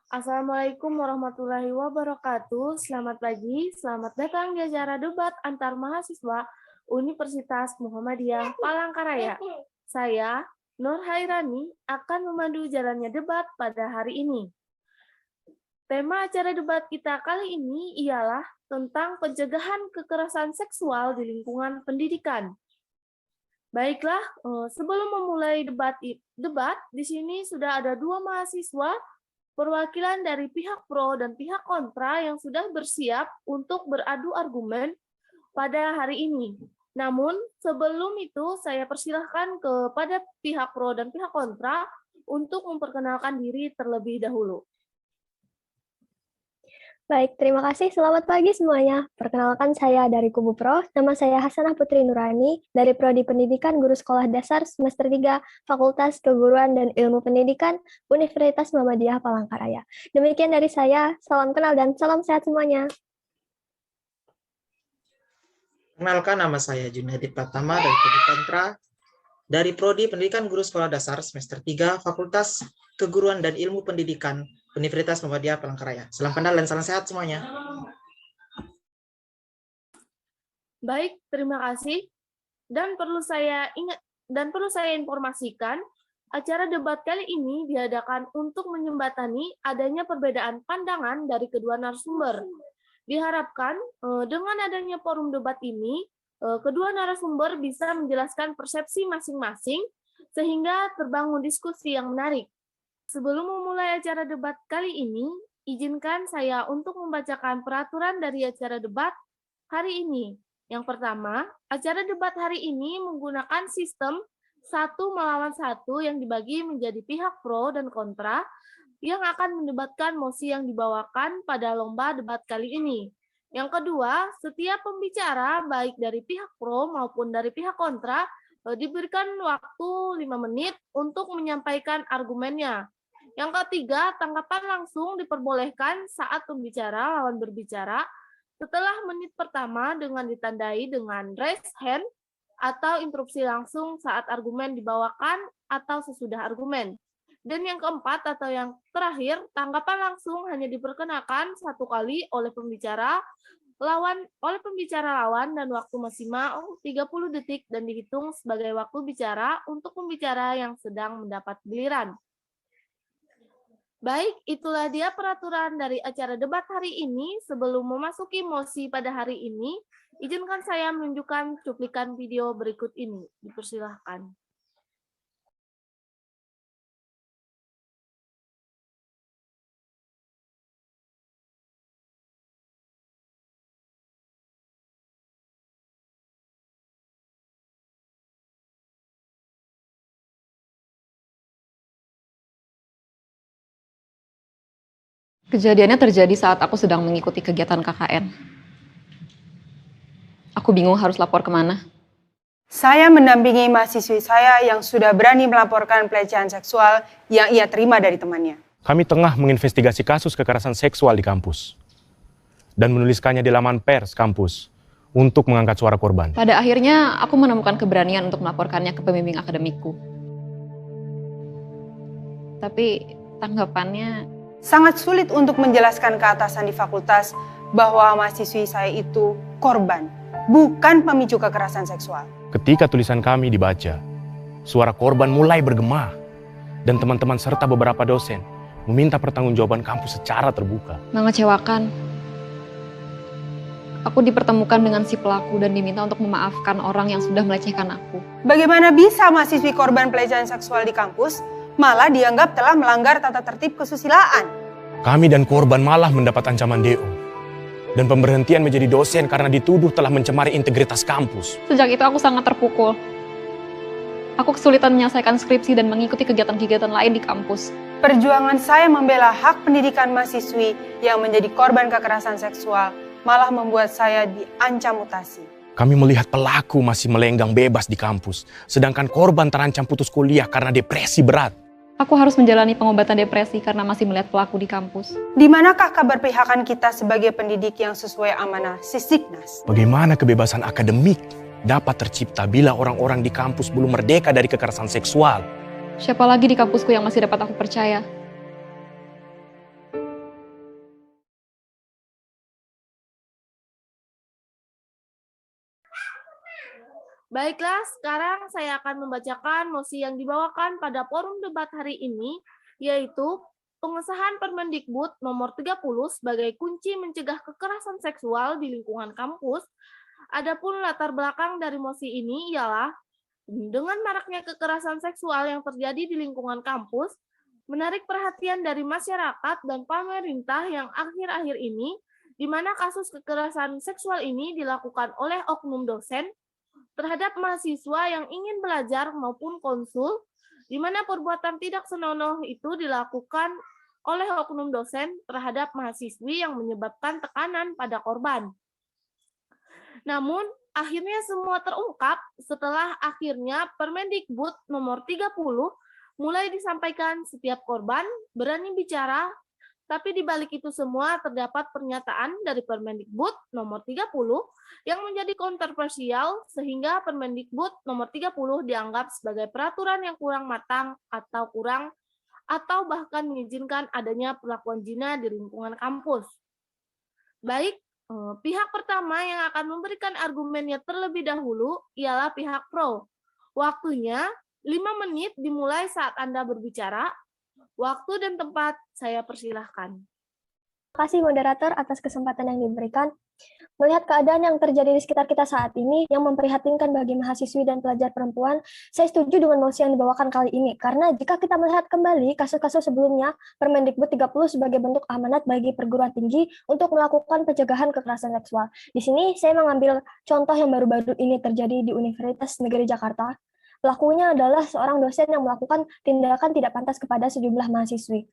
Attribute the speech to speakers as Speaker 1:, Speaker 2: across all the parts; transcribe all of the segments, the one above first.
Speaker 1: Assalamualaikum warahmatullahi wabarakatuh. Selamat pagi, selamat datang di acara debat antar mahasiswa Universitas Muhammadiyah Palangkaraya. Saya, Nur Hairani, akan memandu jalannya debat pada hari ini. Tema acara debat kita kali ini ialah tentang pencegahan kekerasan seksual di lingkungan pendidikan. Baiklah, sebelum memulai debat, di sini sudah ada dua mahasiswa perwakilan dari pihak pro dan pihak kontra yang sudah bersiap untuk beradu argumen pada hari ini. Namun, sebelum itu saya persilahkan kepada pihak pro dan pihak kontra untuk memperkenalkan diri terlebih dahulu.
Speaker 2: Baik, terima kasih. Selamat pagi semuanya. Perkenalkan saya dari Kubu Pro. Nama saya Hasanah Putri Nurani dari Prodi Pendidikan Guru Sekolah Dasar semester 3 Fakultas Keguruan dan Ilmu Pendidikan Universitas Muhammadiyah Palangkaraya. Demikian dari saya. Salam kenal dan salam sehat semuanya.
Speaker 3: Kenalkan, nama saya Junaidi Pratama dari Kubu Kontra dari Prodi Pendidikan Guru Sekolah Dasar semester 3 Fakultas Keguruan dan Ilmu Pendidikan Universitas Muhammadiyah Palangkaraya. Salam kenal dan salam sehat semuanya.
Speaker 1: Baik, terima kasih. Dan perlu saya informasikan, acara debat kali ini diadakan untuk menjembatani adanya perbedaan pandangan dari kedua narasumber. Diharapkan dengan adanya forum debat ini, kedua narasumber bisa menjelaskan persepsi masing-masing sehingga terbangun diskusi yang menarik. Sebelum memulai acara debat kali ini, izinkan saya untuk membacakan peraturan dari acara debat hari ini. Yang pertama, acara debat hari ini menggunakan sistem 1-1 yang dibagi menjadi pihak pro dan kontra yang akan mendebatkan mosi yang dibawakan pada lomba debat kali ini. Yang kedua, setiap pembicara baik dari pihak pro maupun dari pihak kontra diberikan waktu 5 menit untuk menyampaikan argumennya. Yang ketiga, tanggapan langsung diperbolehkan saat pembicara lawan berbicara setelah menit pertama dengan ditandai dengan raise hand atau interupsi langsung saat argumen dibawakan atau sesudah argumen. Dan yang keempat atau yang terakhir, tanggapan langsung hanya diperkenakan 1 kali oleh pembicara lawan dan waktu maksimal 30 detik dan dihitung sebagai waktu bicara untuk pembicara yang sedang mendapat giliran. Baik, itulah dia peraturan dari acara debat hari ini. Sebelum memasuki mosi pada hari ini, izinkan saya menunjukkan cuplikan video berikut ini. Dipersilahkan.
Speaker 4: Kejadiannya terjadi saat aku sedang mengikuti kegiatan KKN. Aku bingung harus lapor kemana.
Speaker 5: Saya mendampingi mahasiswi saya yang sudah berani melaporkan pelecehan seksual yang ia terima dari temannya.
Speaker 6: Kami tengah menginvestigasi kasus kekerasan seksual di kampus dan menuliskannya di laman pers kampus untuk mengangkat suara korban.
Speaker 4: Pada akhirnya, aku menemukan keberanian untuk melaporkannya ke pembimbing akademikku. Tapi tanggapannya...
Speaker 5: Sangat sulit untuk menjelaskan ke atasan di fakultas bahwa mahasiswi saya itu korban, bukan pemicu kekerasan seksual.
Speaker 6: Ketika tulisan kami dibaca, suara korban mulai bergema dan teman-teman serta beberapa dosen meminta pertanggungjawaban kampus secara terbuka.
Speaker 4: Mengecewakan. Aku dipertemukan dengan si pelaku dan diminta untuk memaafkan orang yang sudah melecehkan aku.
Speaker 5: Bagaimana bisa mahasiswi korban pelecehan seksual di kampus malah dianggap telah melanggar tata tertib kesusilaan?
Speaker 6: Kami dan korban malah mendapat ancaman DO dan pemberhentian menjadi dosen karena dituduh telah mencemari integritas kampus.
Speaker 4: Sejak itu aku sangat terpukul. Aku kesulitan menyelesaikan skripsi dan mengikuti kegiatan-kegiatan lain di kampus.
Speaker 5: Perjuangan saya membela hak pendidikan mahasiswi yang menjadi korban kekerasan seksual malah membuat saya diancam mutasi.
Speaker 6: Kami melihat pelaku masih melenggang bebas di kampus, sedangkan korban terancam putus kuliah karena depresi berat.
Speaker 4: Aku harus menjalani pengobatan depresi karena masih melihat pelaku di kampus.
Speaker 5: Di manakah keberpihakan kita sebagai pendidik yang sesuai amanah Sisdiknas?
Speaker 6: Bagaimana kebebasan akademik dapat tercipta bila orang-orang di kampus belum merdeka dari kekerasan seksual?
Speaker 4: Siapa lagi di kampusku yang masih dapat aku percaya?
Speaker 1: Baiklah, sekarang saya akan membacakan mosi yang dibawakan pada forum debat hari ini, yaitu pengesahan Permendikbud nomor 30 sebagai kunci mencegah kekerasan seksual di lingkungan kampus. Adapun latar belakang dari mosi ini ialah dengan maraknya kekerasan seksual yang terjadi di lingkungan kampus, menarik perhatian dari masyarakat dan pemerintah yang akhir-akhir ini, di mana kasus kekerasan seksual ini dilakukan oleh oknum dosen terhadap mahasiswa yang ingin belajar maupun konsul, di mana perbuatan tidak senonoh itu dilakukan oleh oknum dosen terhadap mahasiswi yang menyebabkan tekanan pada korban. Namun, akhirnya semua terungkap setelah akhirnya Permendikbud nomor 30 mulai disampaikan setiap korban berani bicara, tapi di balik itu semua terdapat pernyataan dari Permendikbud nomor 30 yang menjadi kontroversial sehingga Permendikbud nomor 30 dianggap sebagai peraturan yang kurang matang atau bahkan mengizinkan adanya perlakuan zina di lingkungan kampus. Baik, pihak pertama yang akan memberikan argumennya terlebih dahulu ialah pihak pro. Waktunya 5 menit dimulai saat Anda berbicara. Waktu dan tempat saya persilahkan.
Speaker 2: Terima kasih moderator atas kesempatan yang diberikan. Melihat keadaan yang terjadi di sekitar kita saat ini yang memprihatinkan bagi mahasiswi dan pelajar perempuan, saya setuju dengan mosi yang dibawakan kali ini. Karena jika kita melihat kembali kasus-kasus sebelumnya, Permendikbud 30 sebagai bentuk amanat bagi perguruan tinggi untuk melakukan pencegahan kekerasan seksual. Di sini saya mengambil contoh yang baru-baru ini terjadi di Universitas Negeri Jakarta. Pelakunya adalah seorang dosen yang melakukan tindakan tidak pantas kepada sejumlah mahasiswi.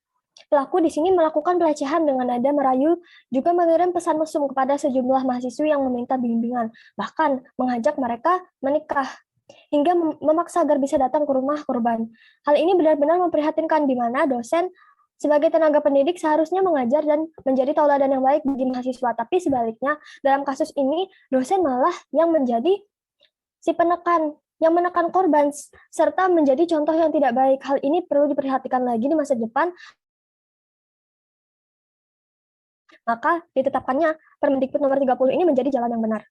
Speaker 2: Pelaku di sini melakukan pelecehan dengan nada merayu, juga mengirim pesan mesum kepada sejumlah mahasiswi yang meminta bimbingan, bahkan mengajak mereka menikah, hingga memaksa agar bisa datang ke rumah korban. Hal ini benar-benar memprihatinkan di mana dosen sebagai tenaga pendidik seharusnya mengajar dan menjadi tauladan yang baik bagi mahasiswa, tapi sebaliknya dalam kasus ini dosen malah yang menjadi si penekan, yang menekan korban, serta menjadi contoh yang tidak baik. Hal ini perlu diperhatikan lagi di masa depan, maka ditetapkannya Permendikbud nomor 30 ini menjadi jalan yang benar.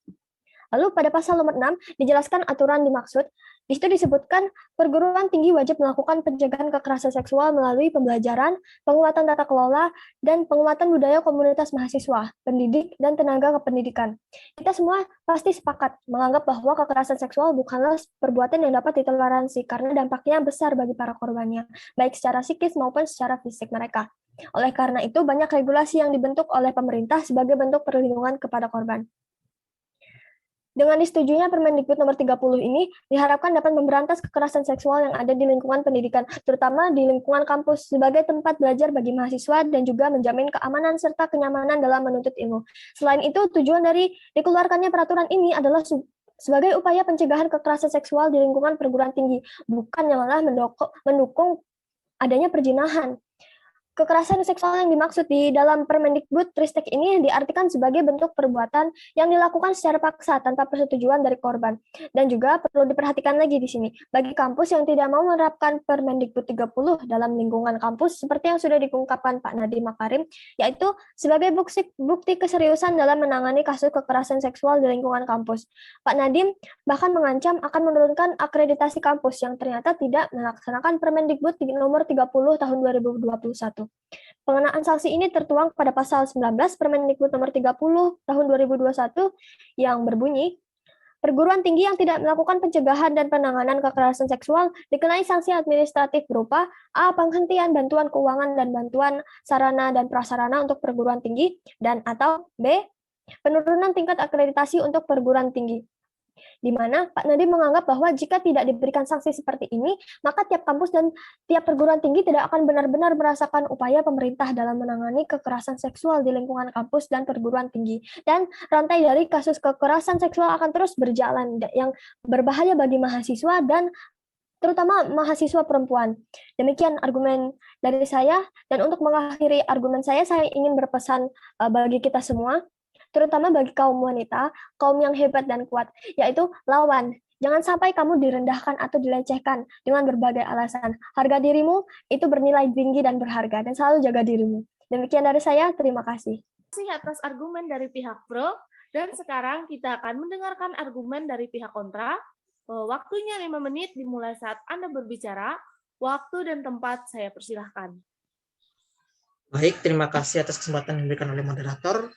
Speaker 2: Lalu pada pasal nomor 6 dijelaskan aturan dimaksud. Di situ disebutkan perguruan tinggi wajib melakukan pencegahan kekerasan seksual melalui pembelajaran, penguatan tata kelola, dan penguatan budaya komunitas mahasiswa, pendidik, dan tenaga kependidikan. Kita semua pasti sepakat menganggap bahwa kekerasan seksual bukanlah perbuatan yang dapat ditoleransi karena dampaknya besar bagi para korbannya, baik secara psikis maupun secara fisik mereka. Oleh karena itu, banyak regulasi yang dibentuk oleh pemerintah sebagai bentuk perlindungan kepada korban. Dengan disetujuinya Permendikbud nomor 30 ini diharapkan dapat memberantas kekerasan seksual yang ada di lingkungan pendidikan, terutama di lingkungan kampus, sebagai tempat belajar bagi mahasiswa dan juga menjamin keamanan serta kenyamanan dalam menuntut ilmu. Selain itu, tujuan dari dikeluarkannya peraturan ini adalah sebagai upaya pencegahan kekerasan seksual di lingkungan perguruan tinggi, bukannya malah mendukung adanya perzinahan. Kekerasan seksual yang dimaksud di dalam Permendikbud Ristek ini diartikan sebagai bentuk perbuatan yang dilakukan secara paksa tanpa persetujuan dari korban. Dan juga perlu diperhatikan lagi di sini, bagi kampus yang tidak mau menerapkan Permendikbud 30 dalam lingkungan kampus, seperti yang sudah diungkapkan Pak Nadiem Makarim, yaitu sebagai bukti keseriusan dalam menangani kasus kekerasan seksual di lingkungan kampus. Pak Nadiem bahkan mengancam akan menurunkan akreditasi kampus yang ternyata tidak melaksanakan Permendikbud nomor 30 tahun 2021. Pengenaan sanksi ini tertuang pada pasal 19 Permendikbud nomor 30 tahun 2021 yang berbunyi, perguruan tinggi yang tidak melakukan pencegahan dan penanganan kekerasan seksual dikenai sanksi administratif berupa A. Penghentian bantuan keuangan dan bantuan sarana dan prasarana untuk perguruan tinggi, dan atau B. Penurunan tingkat akreditasi untuk perguruan tinggi. Di mana Pak Nadiem menganggap bahwa jika tidak diberikan sanksi seperti ini, maka tiap kampus dan tiap perguruan tinggi tidak akan benar-benar merasakan upaya pemerintah dalam menangani kekerasan seksual di lingkungan kampus dan perguruan tinggi. Dan rantai dari kasus kekerasan seksual akan terus berjalan, yang berbahaya bagi mahasiswa dan terutama mahasiswa perempuan. Demikian argumen dari saya, dan untuk mengakhiri argumen saya ingin berpesan bagi kita semua, terutama bagi kaum wanita, kaum yang hebat dan kuat, yaitu lawan. Jangan sampai kamu direndahkan atau dilecehkan dengan berbagai alasan. Harga dirimu itu bernilai tinggi dan berharga, dan selalu jaga dirimu. Demikian dari saya, terima kasih.
Speaker 1: Terima kasih atas argumen dari pihak pro, dan sekarang kita akan mendengarkan argumen dari pihak kontra. Waktunya 5 menit dimulai saat Anda berbicara. Waktu dan tempat saya persilahkan.
Speaker 3: Baik, terima kasih atas kesempatan yang diberikan oleh moderator.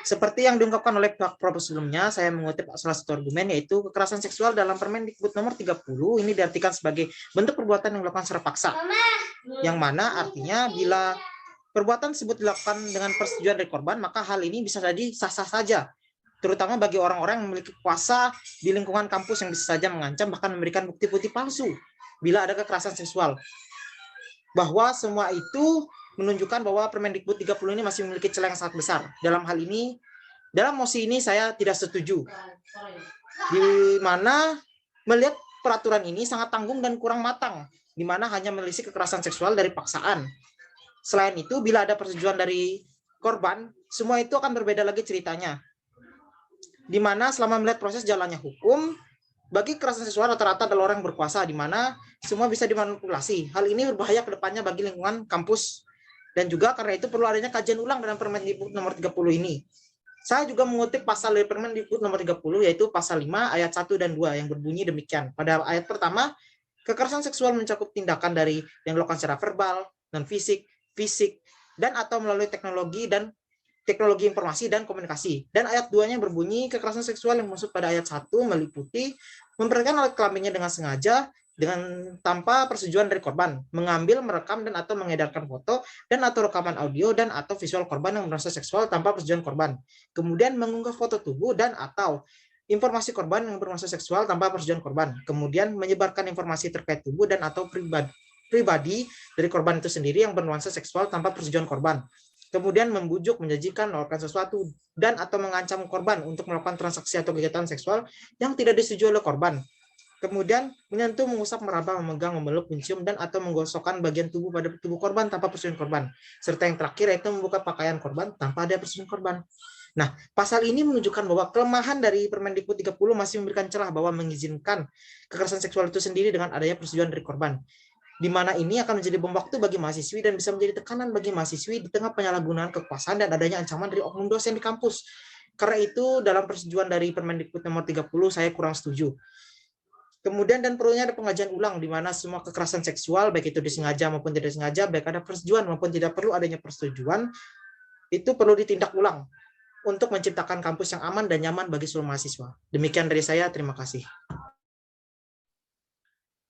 Speaker 3: Seperti yang diungkapkan oleh Pak Prof sebelumnya, saya mengutip salah satu argumen, yaitu kekerasan seksual dalam Permendikbud nomor 30 ini diartikan sebagai bentuk perbuatan yang dilakukan secara paksa. Yang mana artinya bila perbuatan tersebut dilakukan dengan persetujuan dari korban, maka hal ini bisa jadi sah-sah saja. Terutama bagi orang-orang yang memiliki kuasa di lingkungan kampus yang bisa saja mengancam bahkan memberikan bukti-bukti palsu bila ada kekerasan seksual. Bahwa semua itu menunjukkan bahwa Permendikbud 30 ini masih memiliki celah yang sangat besar. Dalam hal ini, dalam mosi ini saya tidak setuju. Di mana melihat peraturan ini sangat tanggung dan kurang matang, di mana hanya menelisik kekerasan seksual dari paksaan. Selain itu, bila ada persetujuan dari korban, semua itu akan berbeda lagi ceritanya. Di mana selama melihat proses jalannya hukum, bagi kekerasan seksual rata-rata adalah orang yang berkuasa, di mana semua bisa dimanipulasi. Hal ini berbahaya ke depannya bagi lingkungan kampus. Dan juga karena itu perlu adanya kajian ulang dalam Permendikbud nomor 30 ini. Saya juga mengutip pasal dari Permendikbud nomor 30, yaitu pasal 5 ayat 1 dan 2 yang berbunyi demikian. Pada ayat pertama, kekerasan seksual mencakup tindakan dari yang dilakukan secara verbal, non-fisik, fisik, dan atau melalui teknologi informasi dan komunikasi. Dan ayat 2-nya berbunyi, kekerasan seksual yang maksud pada ayat 1 meliputi memperlihatkan alat kelaminnya dengan sengaja, dengan tanpa persetujuan dari korban, mengambil, merekam, dan atau mengedarkan foto, dan atau rekaman audio, dan atau visual korban yang bernuansa seksual tanpa persetujuan korban. Kemudian mengunggah foto tubuh dan atau informasi korban yang bernuansa seksual tanpa persetujuan korban. Kemudian menyebarkan informasi terkait tubuh dan atau pribadi dari korban itu sendiri yang bernuansa seksual tanpa persetujuan korban. Kemudian membujuk, menjanjikan, melakukan sesuatu, dan atau mengancam korban untuk melakukan transaksi atau kegiatan seksual yang tidak disetujui oleh korban. Kemudian menyentuh, mengusap, meraba, memegang, memeluk, mencium, dan atau menggosokkan bagian tubuh pada tubuh korban tanpa persetujuan korban. Serta yang terakhir yaitu membuka pakaian korban tanpa ada persetujuan korban. Nah, pasal ini menunjukkan bahwa kelemahan dari Permendikbud 30 masih memberikan celah bahwa mengizinkan kekerasan seksual itu sendiri dengan adanya persetujuan dari korban. Di mana ini akan menjadi bom waktu bagi mahasiswi dan bisa menjadi tekanan bagi mahasiswi di tengah penyalahgunaan kekuasaan dan adanya ancaman dari oknum dosen di kampus. Karena itu, dalam persetujuan dari Permendikbud nomor 30, saya kurang setuju. Kemudian dan perlunya ada pengajian ulang di mana semua kekerasan seksual, baik itu disengaja maupun tidak disengaja, baik ada persetujuan maupun tidak perlu adanya persetujuan, itu perlu ditindak ulang untuk menciptakan kampus yang aman dan nyaman bagi seluruh mahasiswa. Demikian dari saya, terima kasih.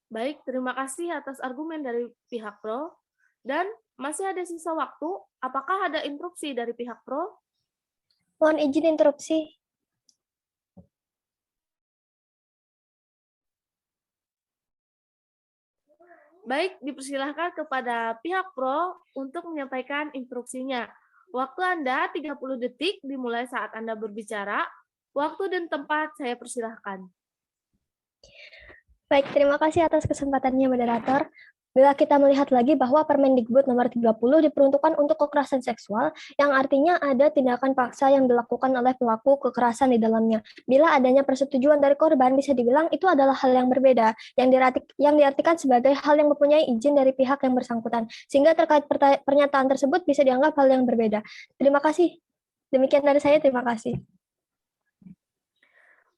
Speaker 1: Baik, terima kasih atas argumen dari pihak pro. Dan masih ada sisa waktu, apakah ada interupsi dari pihak pro?
Speaker 2: Mohon izin interupsi.
Speaker 1: Baik, dipersilahkan kepada pihak pro untuk menyampaikan instruksinya. Waktu Anda 30 detik dimulai saat Anda berbicara. Waktu dan tempat saya persilahkan.
Speaker 2: Baik, terima kasih atas kesempatannya moderator. Bila kita melihat lagi bahwa Permendikbud nomor 30 diperuntukkan untuk kekerasan seksual, yang artinya ada tindakan paksa yang dilakukan oleh pelaku kekerasan di dalamnya. Bila adanya persetujuan dari korban, bisa dibilang itu adalah hal yang berbeda, yang diartikan sebagai hal yang mempunyai izin dari pihak yang bersangkutan, sehingga terkait pernyataan tersebut bisa dianggap hal yang berbeda. Terima kasih. Demikian dari saya, terima kasih.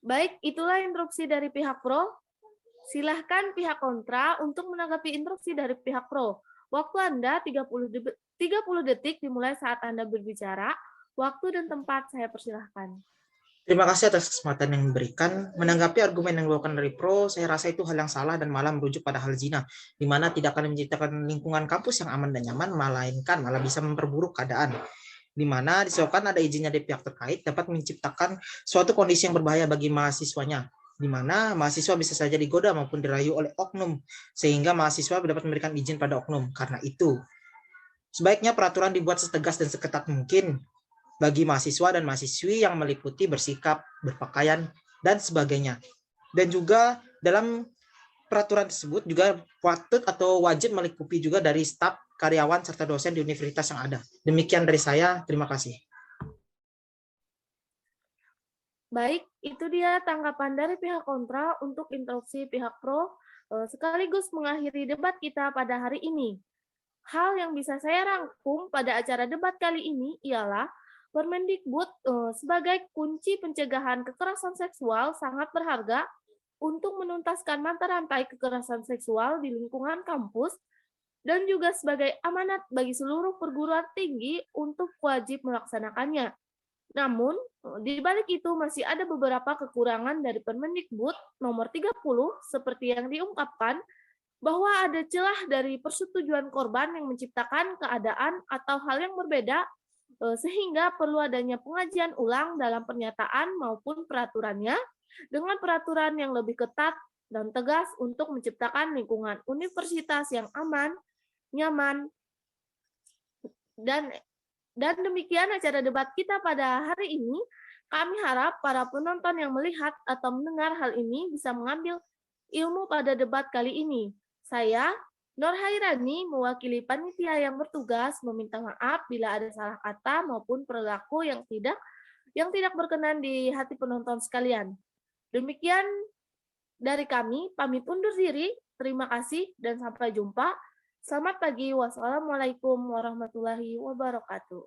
Speaker 1: Baik, itulah instruksi dari pihak pro. Silahkan pihak kontra untuk menanggapi instruksi dari pihak pro. Waktu Anda 30 detik dimulai saat Anda berbicara. Waktu dan tempat saya persilahkan.
Speaker 3: Terima kasih atas kesempatan yang diberikan. Menanggapi argumen yang dibawakan dari pro, saya rasa itu hal yang salah dan malah merujuk pada hal zina, di mana tidak akan menciptakan lingkungan kampus yang aman dan nyaman, melainkan malah bisa memperburuk keadaan. Di mana disebabkan ada izinnya dari pihak terkait dapat menciptakan suatu kondisi yang berbahaya bagi mahasiswanya, di mana mahasiswa bisa saja digoda maupun dirayu oleh oknum, sehingga mahasiswa dapat memberikan izin pada oknum. Karena itu, sebaiknya peraturan dibuat setegas dan seketat mungkin bagi mahasiswa dan mahasiswi yang meliputi bersikap, berpakaian, dan sebagainya. Dan juga dalam peraturan tersebut juga patut atau wajib melingkupi juga dari staf, karyawan, serta dosen di universitas yang ada. Demikian dari saya, terima kasih.
Speaker 1: Baik, itu dia tanggapan dari pihak kontra untuk interupsi pihak pro, sekaligus mengakhiri debat kita pada hari ini. Hal yang bisa saya rangkum pada acara debat kali ini ialah Permendikbud sebagai kunci pencegahan kekerasan seksual sangat berharga untuk menuntaskan mata rantai kekerasan seksual di lingkungan kampus dan juga sebagai amanat bagi seluruh perguruan tinggi untuk wajib melaksanakannya. Namun, di balik itu masih ada beberapa kekurangan dari Permendikbud nomor 30 seperti yang diungkapkan bahwa ada celah dari persetujuan korban yang menciptakan keadaan atau hal yang berbeda sehingga perlu adanya pengajian ulang dalam pernyataan maupun peraturannya dengan peraturan yang lebih ketat dan tegas untuk menciptakan lingkungan universitas yang aman, nyaman, dan demikian acara debat kita pada hari ini. Kami harap para penonton yang melihat atau mendengar hal ini bisa mengambil ilmu pada debat kali ini. Saya, Nur Hairani, mewakili panitia yang bertugas meminta maaf bila ada salah kata maupun perilaku yang tidak berkenan di hati penonton sekalian. Demikian dari kami, pamit undur diri. Terima kasih dan sampai jumpa. Selamat pagi. Wassalamualaikum warahmatullahi wabarakatuh.